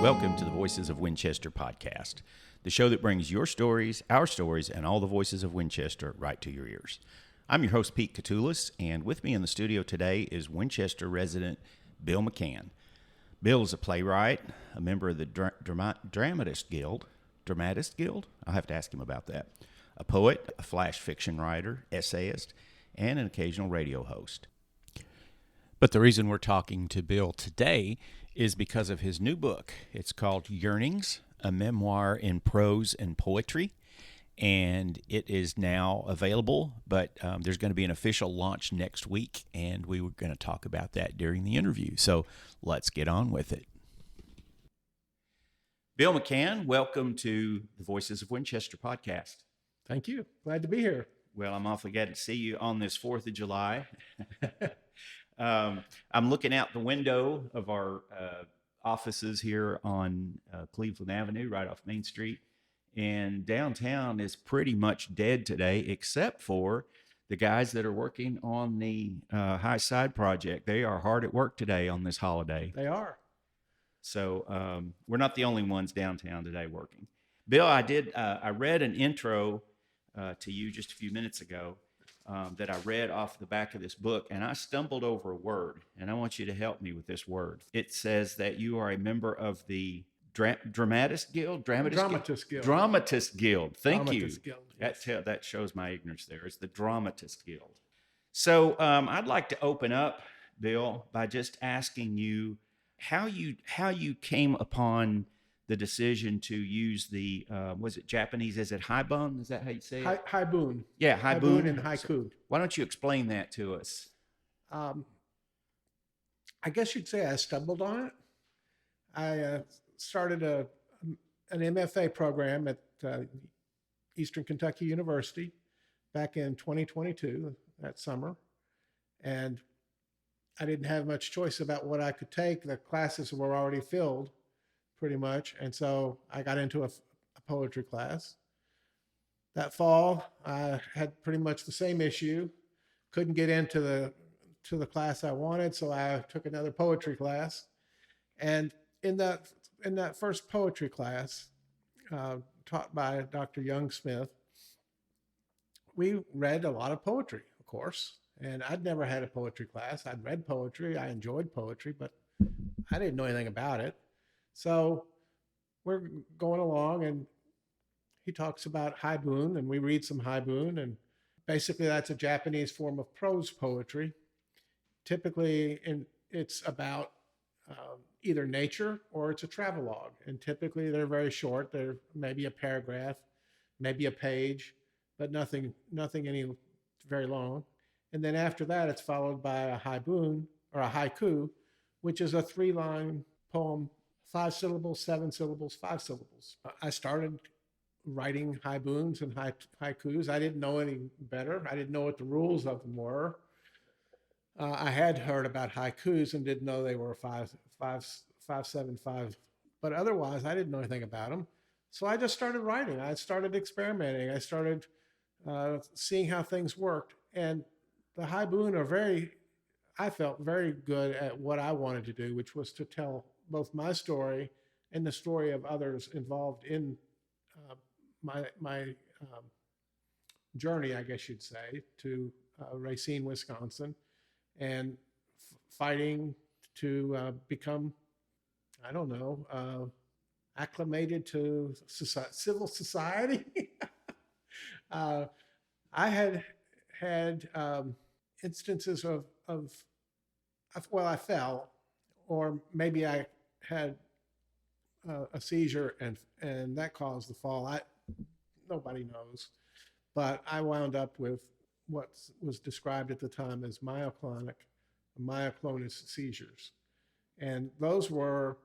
Welcome to the Voices of Winchester podcast, the show that brings your stories, our stories, and all the voices of Winchester right to your ears. I'm your host, Pete Catoulis, and with me in the studio today is Winchester resident Bill McCann. Bill is a playwright, a member of the Dramatists Guild. Dramatists Guild? I'll have to ask him about that. A poet, a flash fiction writer, essayist, and an occasional radio host. But the reason we're talking to Bill today is because of his new book. It's called Yearnings, a memoir in prose and poetry, and it is now available, but there's going to be an official launch next week, and we were going to talk about that during the interview. So let's get on with it. Bill McCann, welcome to the Voices of Winchester podcast. Thank you. Glad to be here. Well, I'm awfully glad to see you on this 4th of July. I'm looking out the window of our offices here on Cleveland Avenue, right off Main Street. And downtown is pretty much dead today, except for the guys that are working on the High Side project. They are hard at work today on this holiday. They are. So we're not the only ones downtown today working. Bill, I read an intro to you just a few minutes ago that I read off the back of this book, and I stumbled over a word, and I want you to help me with this word. It says that you are a member of the Dramatists Guild? Dramatists Guild. Dramatists Guild. Thank Dramatists you. Guild, yes. That shows my ignorance there. It's the Dramatists Guild. So I'd like to open up, Bill, by just asking you how you came upon the decision to use the, was it Japanese? Is it haibun? Is that how you say it? Haibun. Yeah, haibun. And haiku. So why don't you explain that to us? I guess you'd say I stumbled on it. I started an MFA program at Eastern Kentucky University back in 2022, that summer. And I didn't have much choice about what I could take. The classes were already filled, pretty much. And so I got into a poetry class. That fall, I had pretty much the same issue. Couldn't get into the class I wanted, so I took another poetry class. And in that first poetry class, taught by Dr. Young Smith, we read a lot of poetry, of course. And I'd never had a poetry class. I'd read poetry. I enjoyed poetry, but I didn't know anything about it. So we're going along, and he talks about haibun, and we read some haibun, and basically that's a Japanese form of prose poetry. Typically, it's about either nature or it's a travelogue, and typically they're very short. They're maybe a paragraph, maybe a page, but nothing any very long. And then after that, it's followed by a haibun or a haiku, which is a 3-line poem. 5 syllables, 7 syllables, 5 syllables. I started writing haibuns and haikus. I didn't know any better. I didn't know what the rules of them were. I had heard about haikus and didn't know they were 5, 7, 5. But otherwise, I didn't know anything about them. So I just started writing. I started experimenting. I started seeing how things worked. And the haibun I felt very good at what I wanted to do, which was to tell both my story and the story of others involved in my journey, I guess you'd say, to Racine, Wisconsin, and fighting to become, I don't know, acclimated to civil society. I had instances of I fell, or maybe I had a seizure and that caused the fall. Nobody knows, but I wound up with what was described at the time as myoclonic, myoclonus seizures, and those were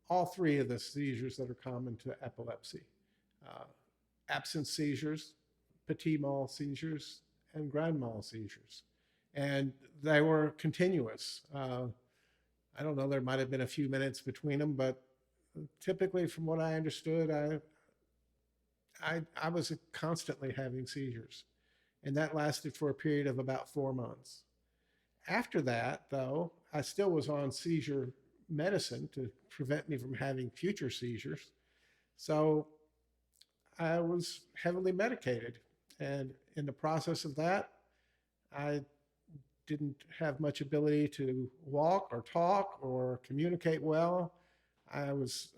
all 3 of the seizures that are common to epilepsy: absence seizures, petit mal seizures, and grand mal seizures, and they were continuous. I don't know, there might have been a few minutes between them, but typically from what I understood, I was constantly having seizures, and that lasted for a period of about 4 months. After that, though, I still was on seizure medicine to prevent me from having future seizures. So I was heavily medicated. And in the process of that, I didn't have much ability to walk or talk or communicate well. I was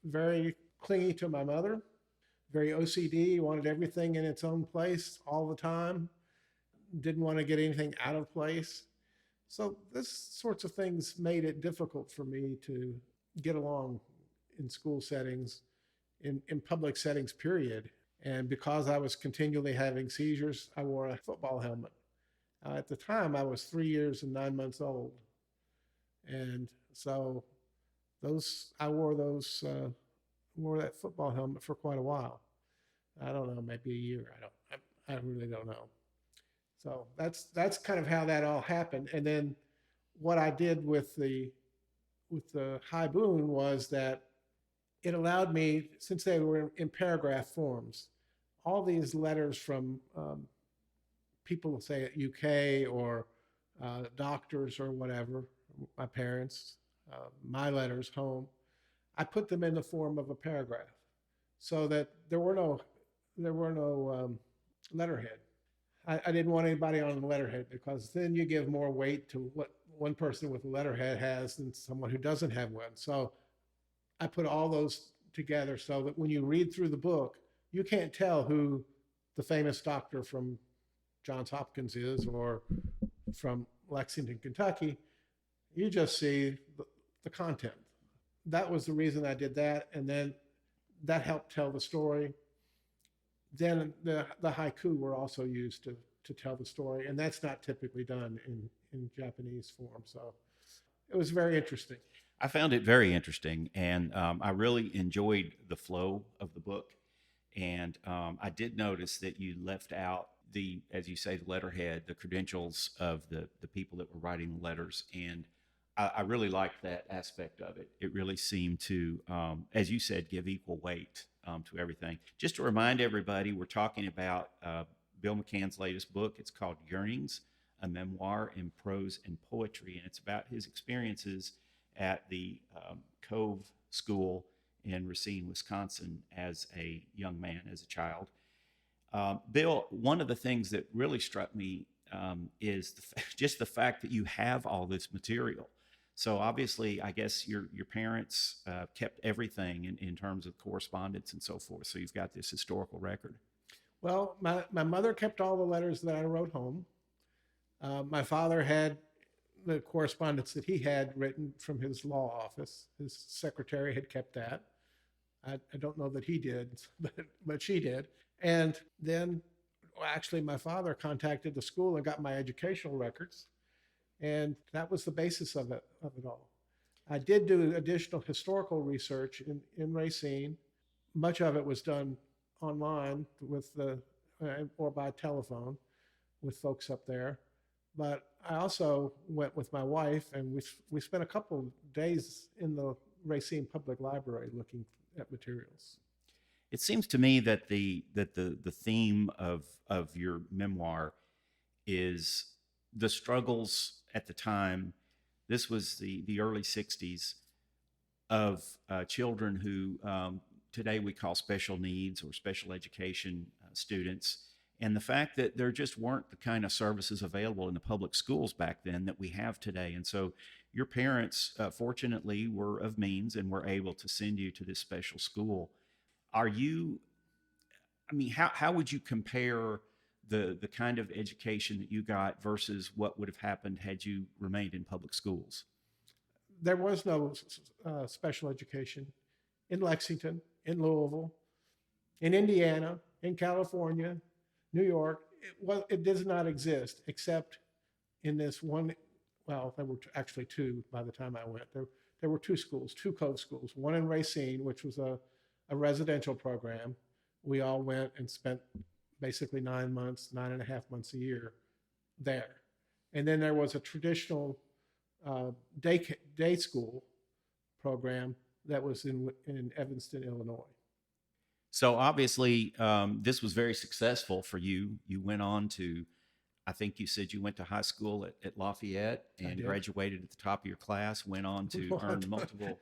very clingy to my mother, very OCD, wanted everything in its own place all the time, didn't want to get anything out of place. So this sorts of things made it difficult for me to get along in school settings, in public settings, period. And because I was continually having seizures, I wore a football helmet. At the time, I was 3 years and 9 months old. And so I wore that football helmet for quite a while. I don't know, maybe a year. I really don't know. So that's kind of how that all happened. And then what I did with the high boon was that it allowed me, since they were in paragraph forms, all these letters from people, say at UK or doctors or whatever, my parents, my letters home, I put them in the form of a paragraph, so that there were no letterhead. I didn't want anybody on the letterhead, because then you give more weight to what one person with a letterhead has than someone who doesn't have one. So I put all those together so that when you read through the book, you can't tell who the famous doctor from Johns Hopkins is or from Lexington, Kentucky. You just see the content. That was the reason I did that. And then that helped tell the story. Then the haiku were also used to tell the story. And that's not typically done in Japanese form. So it was very interesting. I found it very interesting, and I really enjoyed the flow of the book. And I did notice that you left out as you say, the letterhead, the credentials of the people that were writing the letters. And I really liked that aspect of it. It really seemed to, as you said, give equal weight to everything. Just to remind everybody, we're talking about Bill McCann's latest book. It's called Yearnings, a memoir in prose and poetry. And it's about his experiences at the Cove School in Racine, Wisconsin, as a young man, as a child. Bill, one of the things that really struck me is just the fact that you have all this material. So obviously, I guess your parents kept everything in terms of correspondence and so forth. So you've got this historical record. Well, my mother kept all the letters that I wrote home. My father had the correspondence that he had written from his law office. His secretary had kept that. I don't know that he did, but she did. And then, actually, my father contacted the school and got my educational records. And that was the basis of it all. I did do additional historical research in Racine. Much of it was done online or by telephone with folks up there. But I also went with my wife, and we spent a couple of days in the Racine Public Library looking at materials. It seems to me that the theme of your memoir is the struggles at the time. This was the early 60s of children who today we call special needs or special education students. And the fact that there just weren't the kind of services available in the public schools back then that we have today. And so your parents, fortunately, were of means and were able to send you to this special school. How would you compare the kind of education that you got versus what would have happened had you remained in public schools? There was no special education in Lexington, in Louisville, in Indiana, in California, New York. It does not exist except in this one. Well, there were actually two by the time I went. There were two schools, two Cove Schools, one in Racine, which was a residential program. We all went and spent basically 9 months, 9.5 months a year there. And then there was a traditional day school program that was in Evanston, Illinois. So obviously, this was very successful for you. You went on to I think you said you went to high school at Lafayette and graduated at the top of your class, went on to earn multiple.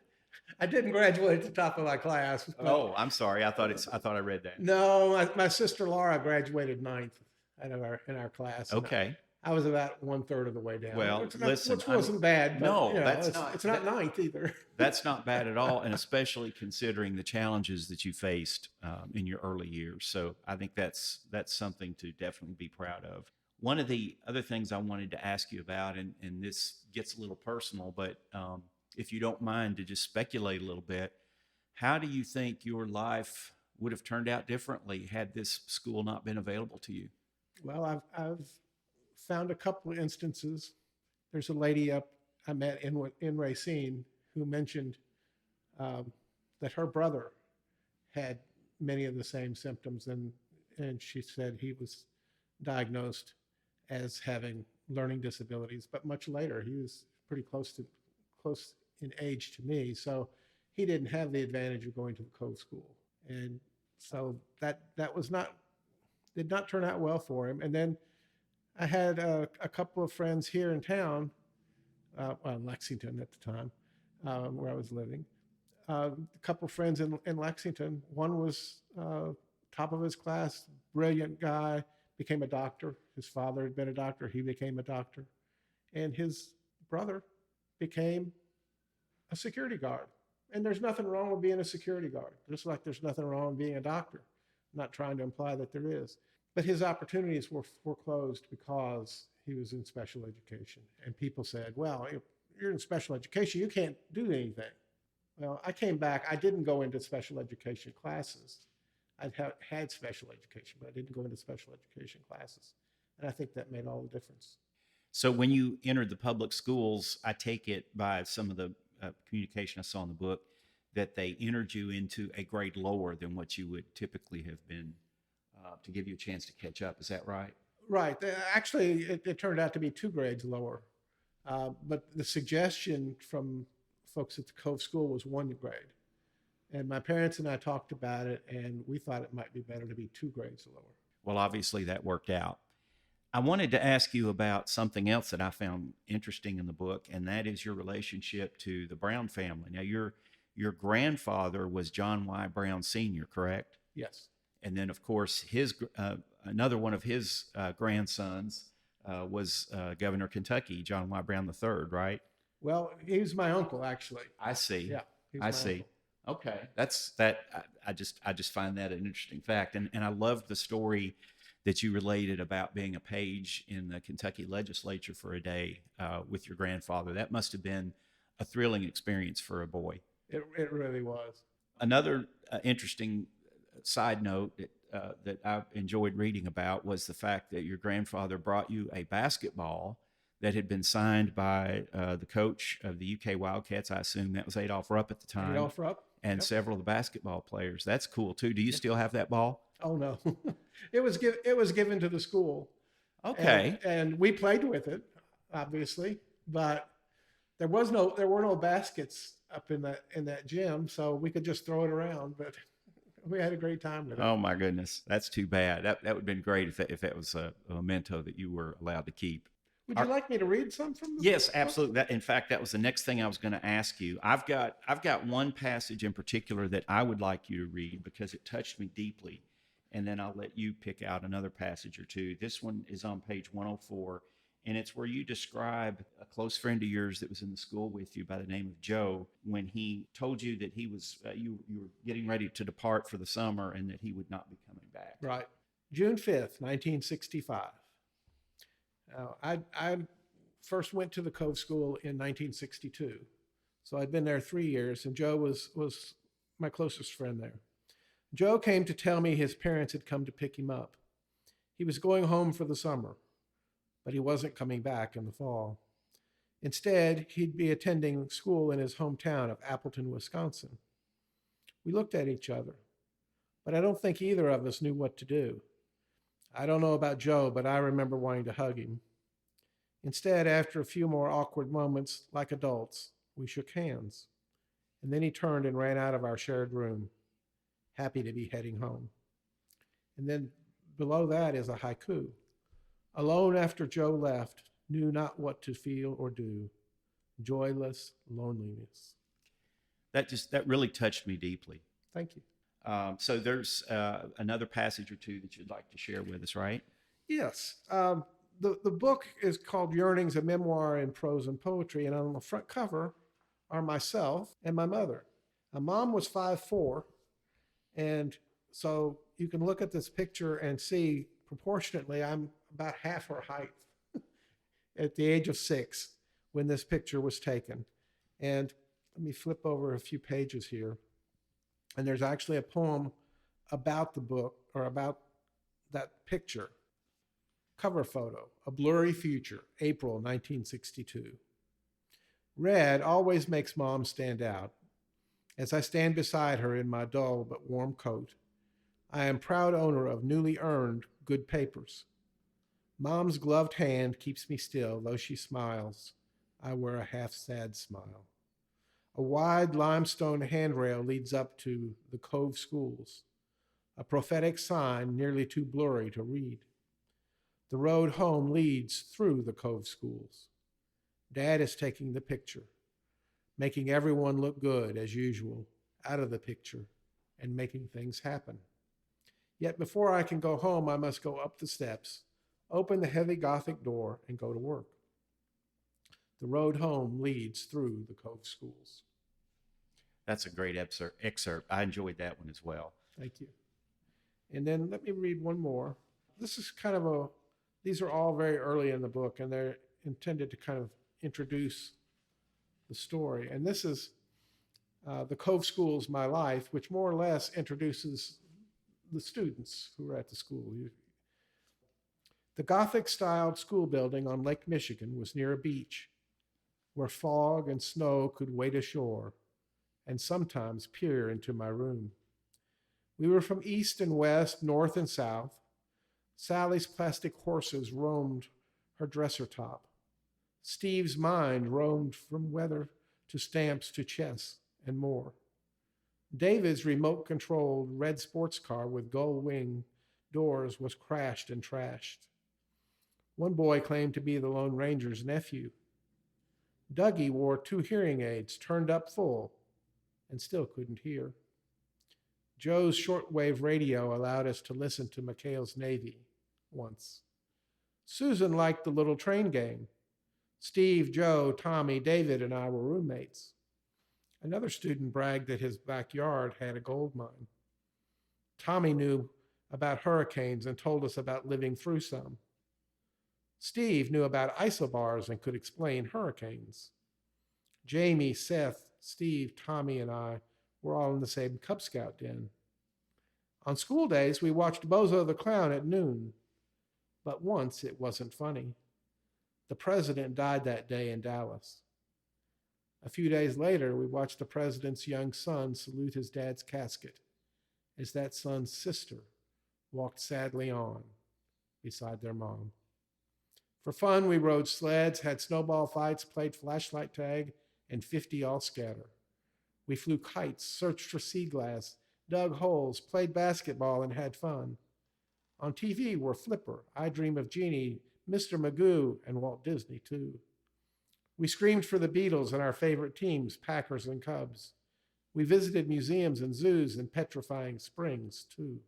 I didn't graduate at the top of my class. Oh, I'm sorry. I thought I read that. No, my sister Laura graduated ninth in our class. Okay. I was about 1/3 of the way down. Well, listen, which wasn't bad. But, no, it's not ninth either. That's not bad at all, and especially considering the challenges that you faced in your early years. So I think that's something to definitely be proud of. One of the other things I wanted to ask you about, and this gets a little personal, but if you don't mind to just speculate a little bit, how do you think your life would have turned out differently had this school not been available to you? Well, I've found a couple of instances. There's a lady up I met in Racine who mentioned that her brother had many of the same symptoms, and she said he was diagnosed as having learning disabilities, but much later. He was pretty close in age to me, so he didn't have the advantage of going to the Cove School, and so that did not turn out well for him. And then I had a couple of friends here in town, in Lexington at the time, where I was living. A couple of friends in Lexington. One was top of his class, brilliant guy, became a doctor. His father had been a doctor. He became a doctor. And his brother became a security guard. And there's nothing wrong with being a security guard, just like there's nothing wrong with being a doctor. I'm not trying to imply that there is. But his opportunities were foreclosed because he was in special education. And people said, well, if you're in special education, you can't do anything. Well, I came back. I didn't go into special education classes. I'd had special education, but I didn't go into special education classes. And I think that made all the difference. So when you entered the public schools, I take it by some of the communication I saw in the book that they entered you into a grade lower than what you would typically have been to give you a chance to catch up. Is that right? Right. Actually, it turned out to be 2 grades lower. But the suggestion from folks at the Cove School was 1 grade. And my parents and I talked about it, and we thought it might be better to be 2 grades lower. Well, obviously that worked out. I wanted to ask you about something else that I found interesting in the book, and that is your relationship to the Brown family. Now, your grandfather was John Y. Brown Sr., correct? Yes. And then, of course, another one of his grandsons was Governor of Kentucky, John Y. Brown III, right? Well, he was my uncle, actually. I see. Yeah, I see. Uncle. Okay, that's that. I just find that an interesting fact, and I loved the story that you related about being a page in the Kentucky legislature for a day with your grandfather. That must have been a thrilling experience for a boy. It really was. Another interesting side note that I enjoyed reading about was the fact that your grandfather brought you a basketball that had been signed by the coach of the UK Wildcats. I assume that was Adolph Rupp at the time. Adolph Rupp. And several of the basketball players. That's cool too. Do you still have that ball? Oh no, it was given to the school. Okay. And we played with it, obviously, but there were no baskets up in that gym, so we could just throw it around. But we had a great time with it. Oh my goodness, that's too bad. That would have been great if that was a memento that you were allowed to keep. Would you like me to read some from the Yes, book? absolutely. In fact, that was the next thing I was going to ask you. I've got one passage in particular that I would like you to read because it touched me deeply, and then I'll let you pick out another passage or two. This one is on page 104, and it's where you describe a close friend of yours that was in the school with you by the name of Joe, when he told you that he was you were getting ready to depart for the summer and that he would not be coming back. Right. June 5th, 1965. I first went to the Cove School in 1962. So I'd been there 3 years, and Joe was my closest friend there. Joe came to tell me his parents had come to pick him up. He was going home for the summer, but he wasn't coming back in the fall. Instead, he'd be attending school in his hometown of Appleton, Wisconsin. We looked at each other, but I don't think either of us knew what to do. I don't know about Joe, but I remember wanting to hug him. Instead, after a few more awkward moments, like adults, we shook hands. And then he turned and ran out of our shared room, happy to be heading home. And then below that is a haiku. Alone after Joe left, knew not what to feel or do. Joyless loneliness. That really touched me deeply. Thank you. So there's another passage or two that you'd like to share with us, right? Yes. The book is called Yearnings, a Memoir in Prose and Poetry, and on the front cover are myself and my mother. My mom was 5'4", and so you can look at this picture and see proportionately I'm about half her height at the age of 6 when this picture was taken. And let me flip over a few pages here. And there's actually a poem about the book, or about that picture. Cover photo, A Blurry Future, April 1962. Red always makes Mom stand out. As I stand beside her in my dull but warm coat, I am proud owner of newly earned good papers. Mom's gloved hand keeps me still, though she smiles. I wear a half-sad smile. A wide limestone handrail leads up to the Cove Schools, a prophetic sign nearly too blurry to read. The road home leads through the Cove Schools. Dad is taking the picture, making everyone look good as usual, out of the picture, and making things happen. Yet before I can go home, I must go up the steps, open the heavy Gothic door, and go to work. The road home leads through the Cove Schools. That's a great excerpt. I enjoyed that one as well. Thank you. And then let me read one more. This is these are all very early in the book, and they're intended to kind of introduce the story. And this is the Cove Schools, My Life, which more or less introduces the students who are at the school. The Gothic-styled school building on Lake Michigan was near a beach where fog and snow could wade ashore and sometimes peer into my room. We were from east and west, north and south. Sally's plastic horses roamed her dresser top. Steve's mind roamed from weather to stamps to chess and more. David's remote-controlled red sports car with gull wing doors was crashed and trashed. One boy claimed to be the Lone Ranger's nephew. Dougie wore 2 hearing aids turned up full and still couldn't hear. Joe's shortwave radio allowed us to listen to McHale's Navy once. Susan liked the little train game. Steve, Joe, Tommy, David, and I were roommates. Another student bragged that his backyard had a gold mine. Tommy knew about hurricanes and told us about living through some. Steve knew about isobars and could explain hurricanes. Jamie, Seth, Steve, Tommy, and I were all in the same Cub Scout den. On school days, we watched Bozo the Clown at noon. But once it wasn't funny. The president died that day in Dallas. A few days later, we watched the president's young son salute his dad's casket as that son's sister walked sadly on beside their mom. For fun, we rode sleds, had snowball fights, played flashlight tag, and 50 all scatter. We flew kites, searched for sea glass, dug holes, played basketball, and had fun. On TV were Flipper, I Dream of Jeannie, Mr. Magoo, and Walt Disney, too. We screamed for the Beatles and our favorite teams, Packers and Cubs. We visited museums and zoos and petrifying springs, too.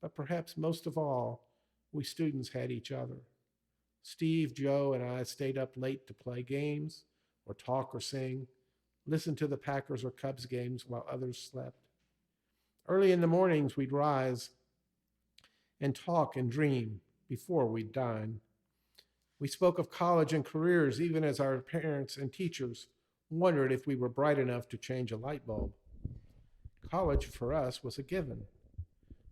But perhaps most of all, we students had each other. Steve, Joe, and I stayed up late to play games or talk or sing, listen to the Packers or Cubs games while others slept. Early in the mornings, we'd rise and talk and dream before we'd dine. We spoke of college and careers even as our parents and teachers wondered if we were bright enough to change a light bulb. College for us was a given,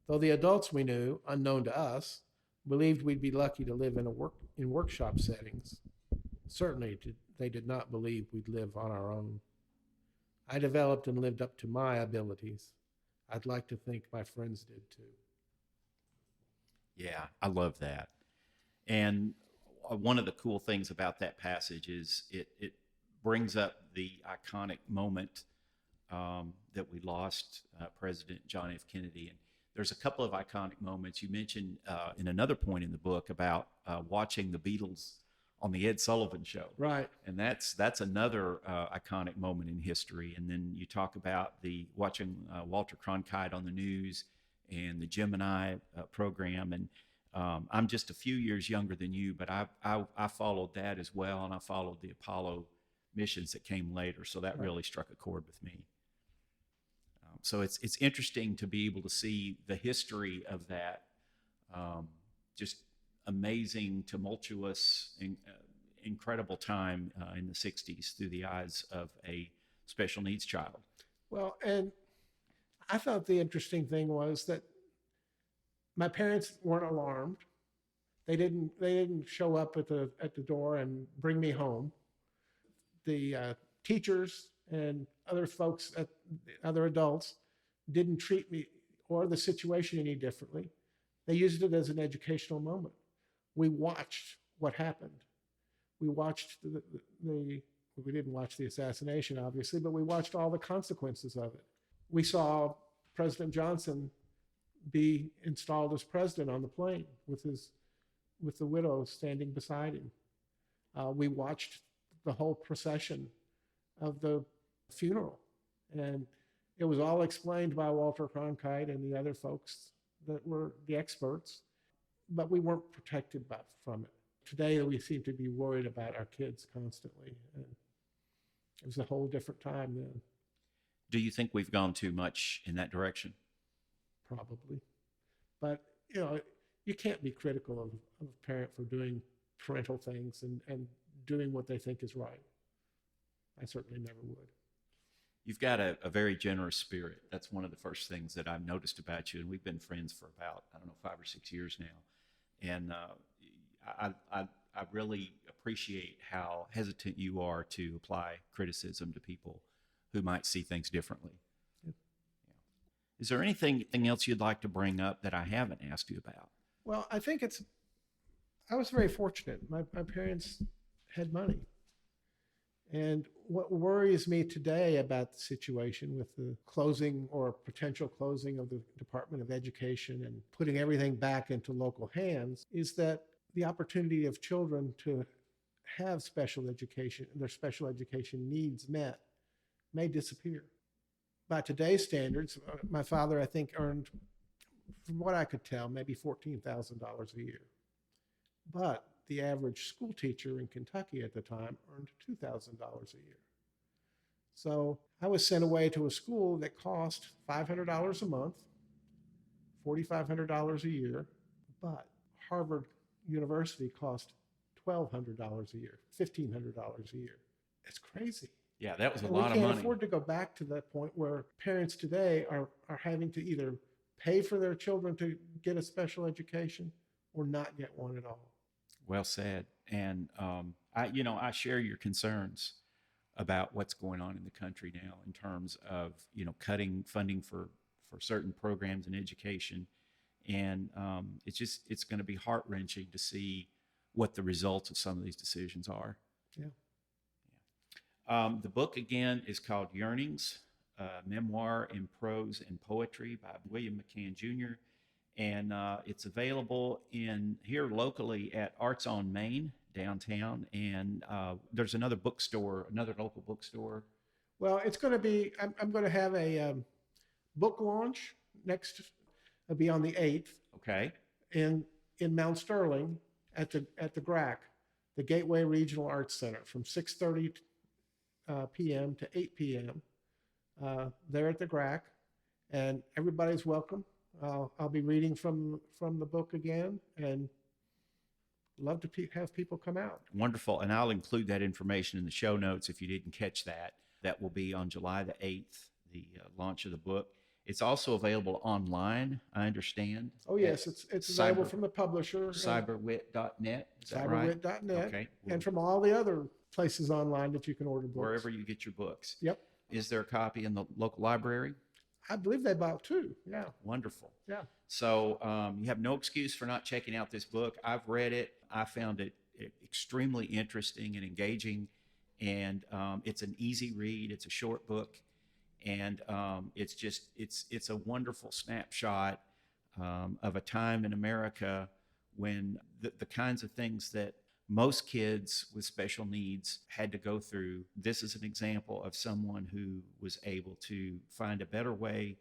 though the adults we knew, unknown to us, believed we'd be lucky to live in workshop settings. Certainly they did not believe we'd live on our own. I developed and lived up to my abilities. I'd like to think my friends did too. Yeah, I love that. And one of the cool things about that passage is it brings up the iconic moment that we lost President John F. Kennedy. And there's a couple of iconic moments. You mentioned in another point in the book about watching the Beatles on the Ed Sullivan Show. Right. And that's another iconic moment in history. And then you talk about the watching Walter Cronkite on the news and the Gemini program. And I'm just a few years younger than you, but I followed that as well, and I followed the Apollo missions that came later. So that really struck a chord with me. So it's interesting to be able to see the history of that, just amazing, tumultuous, incredible time in the 60s through the eyes of a special needs child. Well, and I thought the interesting thing was that my parents weren't alarmed. They didn't show up at the door and bring me home. The teachers and other folks, other adults, didn't treat me or the situation any differently. They used it as an educational moment. We watched what happened. We watched we didn't watch the assassination, obviously, but we watched all the consequences of it. We saw President Johnson be installed as president on the plane with the widow standing beside him. We watched the whole procession of the funeral, and it was all explained by Walter Cronkite and the other folks that were the experts, but we weren't protected from it. Today, we seem to be worried about our kids constantly, and it was a whole different time then. Do you think we've gone too much in that direction? Probably. But, you can't be critical of a parent for doing parental things and doing what they think is right. I certainly never would. You've got a very generous spirit. That's one of the first things that I've noticed about you, and we've been friends for about, 5 or 6 years now. And I really appreciate how hesitant you are to apply criticism to people who might see things differently. Yeah. Is there anything else you'd like to bring up that I haven't asked you about? Well, I think I was very fortunate. My parents had money. And what worries me today about the situation with the closing or potential closing of the Department of Education and putting everything back into local hands is that the opportunity of children to have special education, their special education needs met, may disappear. By today's standards, my father, I think, earned, from what I could tell, maybe $14,000 a year. But the average school teacher in Kentucky at the time earned $2,000 a year. So I was sent away to a school that cost $500 a month, $4,500 a year, but Harvard University cost $1,200 a year, $1,500 a year. It's crazy. Yeah, that was a And lot of money. We can't afford to go back to that point where parents today are having to either pay for their children to get a special education or not get one at all. Well said. And I share your concerns about what's going on in the country now in terms of cutting funding for certain programs in education, and it's going to be heart-wrenching to see what the results of some of these decisions are. Yeah. The book again is called Yearnings, Memoir in Prose and Poetry by William McCann Jr. And it's available here locally at Arts on Main downtown, and there's another local bookstore. Well, it's going to be. I'm going to have a book launch next. It'll be on the 8th. Okay. In Mount Sterling at the GRAC, the Gateway Regional Arts Center, from 6:30 p.m. to 8 p.m. There at the GRAC, and everybody's welcome. I'll be reading from the book again, and love to have people come out. Wonderful, and I'll include that information in the show notes if you didn't catch that. That will be on July the 8th, the launch of the book. It's also available online, I understand. Oh yes, it's available from the publisher. Cyberwit.net. Is that right? Cyberwit.net. Okay. And from all the other places online that you can order books. Wherever you get your books. Yep. Is there a copy in the local library? I believe they bought 2. Yeah. Wonderful. Yeah. So you have no excuse for not checking out this book. I've read it. I found it extremely interesting and engaging, and it's an easy read. It's a short book, and it's a wonderful snapshot of a time in America when the kinds of things that most kids with special needs had to go through. This is an example of someone who was able to find a better way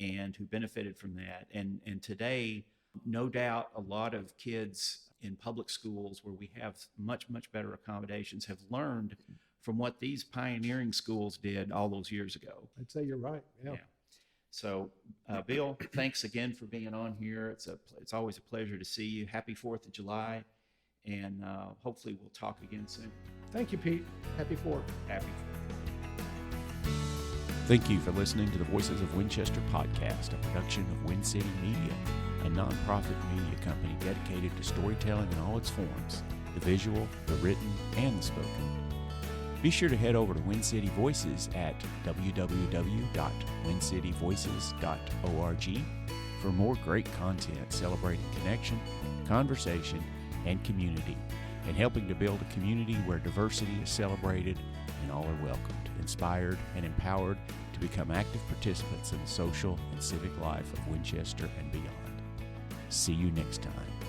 and who benefited from that. And today, no doubt, a lot of kids in public schools where we have much, much better accommodations have learned from what these pioneering schools did all those years ago. I'd say you're right. Yeah. So, Bill, thanks again for being on here. It's always a pleasure to see you. Happy 4th of July, and hopefully we'll talk again soon. Thank you, Pete. Happy 4th. Happy 4th. Thank you for listening to the Voices of Winchester podcast, a production of WinCity Media, a nonprofit media company dedicated to storytelling in all its forms, the visual, the written, and the spoken. Be sure to head over to WinCity Voices at www.wincityvoices.org for more great content celebrating connection, conversation, and community, and helping to build a community where diversity is celebrated and all are welcomed, inspired, and empowered to become active participants in the social and civic life of Winchester and beyond. See you next time.